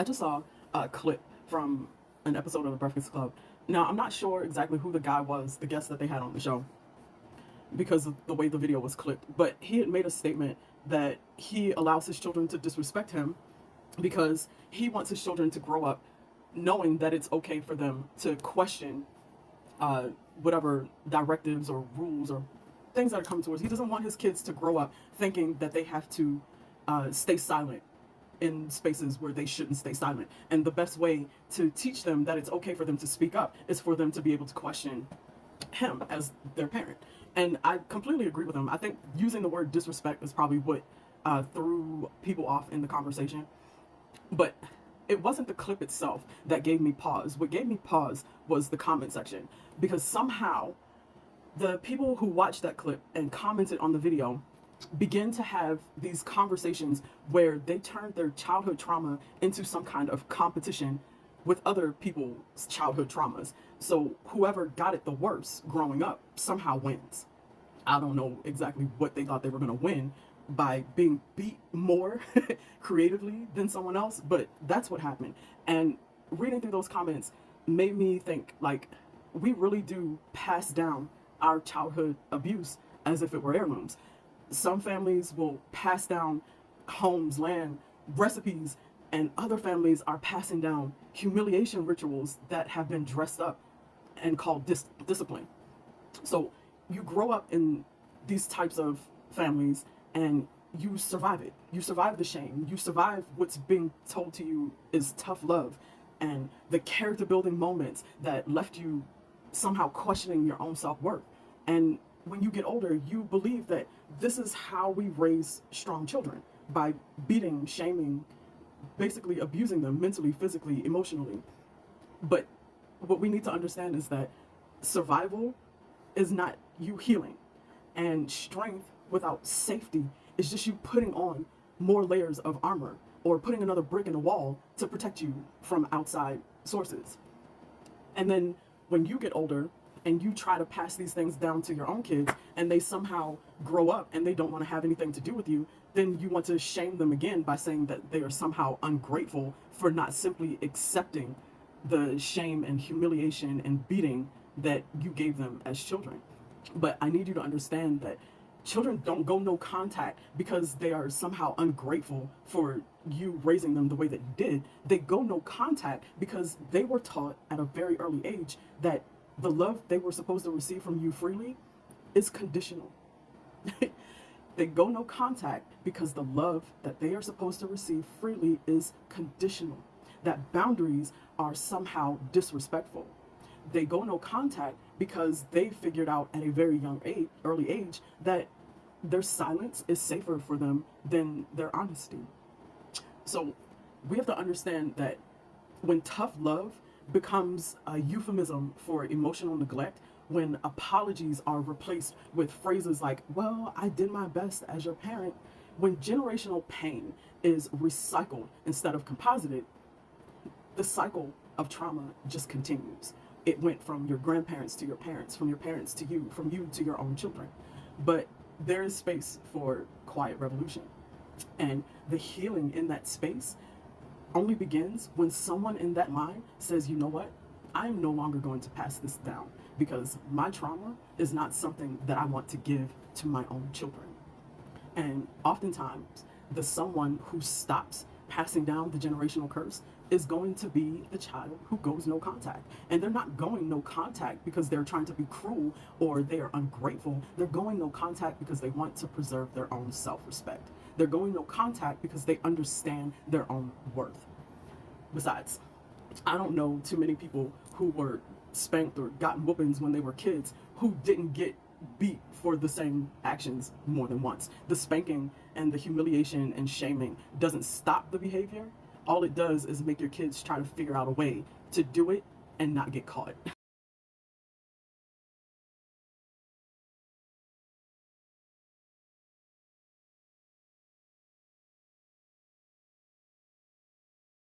I just saw a clip from an episode of The Breakfast Club. Now, I'm not sure exactly who the guy was, the guest that they had on the show, because of the way the video was clipped, but he had made a statement that he allows his children to disrespect him because he wants his children to grow up knowing that it's okay for them to question whatever directives or rules or things that are coming towards. He doesn't want his kids to grow up thinking that they have to stay silent in spaces where they shouldn't stay silent. And the best way to teach them that it's okay for them to speak up is for them to be able to question him as their parent. And I completely agree with him. I think using the word disrespect is probably what threw people off in the conversation. But it wasn't the clip itself that gave me pause. What gave me pause was the comment section, because somehow the people who watched that clip and commented on the video begin to have these conversations where they turn their childhood trauma into some kind of competition with other people's childhood traumas. So whoever got it the worst growing up somehow wins. I don't know exactly what they thought they were going to win by being beat more creatively than someone else, but that's what happened. And reading through those comments made me think, like, we really do pass down our childhood abuse as if it were heirlooms. Some families will pass down homes, land, recipes, and other families are passing down humiliation rituals that have been dressed up and called discipline. So you grow up in these types of families and you survive it. You survive the shame. You survive what's being told to you is tough love and the character building moments that left you somehow questioning your own self-worth. And when you get older, you believe that this is how we raise strong children, by beating, shaming, basically abusing them mentally, physically, emotionally. But what we need to understand is that survival is not you healing, and strength without safety is just you putting on more layers of armor or putting another brick in the wall to protect you from outside sources. And then when you get older and you try to pass these things down to your own kids and they somehow grow up and they don't want to have anything to do with you, then you want to shame them again by saying that they are somehow ungrateful for not simply accepting the shame and humiliation and beating that you gave them as children. But I need you to understand that children don't go no contact because they are somehow ungrateful for you raising them the way that you did. They go no contact because they were taught at a very early age that the love they were supposed to receive from you freely is conditional. They go no contact because the love that they are supposed to receive freely is conditional. That boundaries are somehow disrespectful. They go no contact because they figured out at a very young age, early age, that their silence is safer for them than their honesty. So we have to understand that when tough love becomes a euphemism for emotional neglect, when apologies are replaced with phrases like, well, I did my best as your parent, when generational pain is recycled instead of composited, the cycle of trauma just continues. It went from your grandparents to your parents, from your parents to you, from you to your own children. But there is space for quiet revolution. And the healing in that space only begins when someone in that line says, you know what? I'm no longer going to pass this down because my trauma is not something that I want to give to my own children. And oftentimes, the someone who stops passing down the generational curse is going to be the child who goes no contact. And they're not going no contact because they're trying to be cruel or they are ungrateful. They're going no contact because they want to preserve their own self-respect. They're going no contact because they understand their own worth. Besides, I don't know too many people who were spanked or gotten whoopings when they were kids who didn't get beat for the same actions more than once. The spanking and the humiliation and shaming doesn't stop the behavior. All it does is make your kids try to figure out a way to do it and not get caught.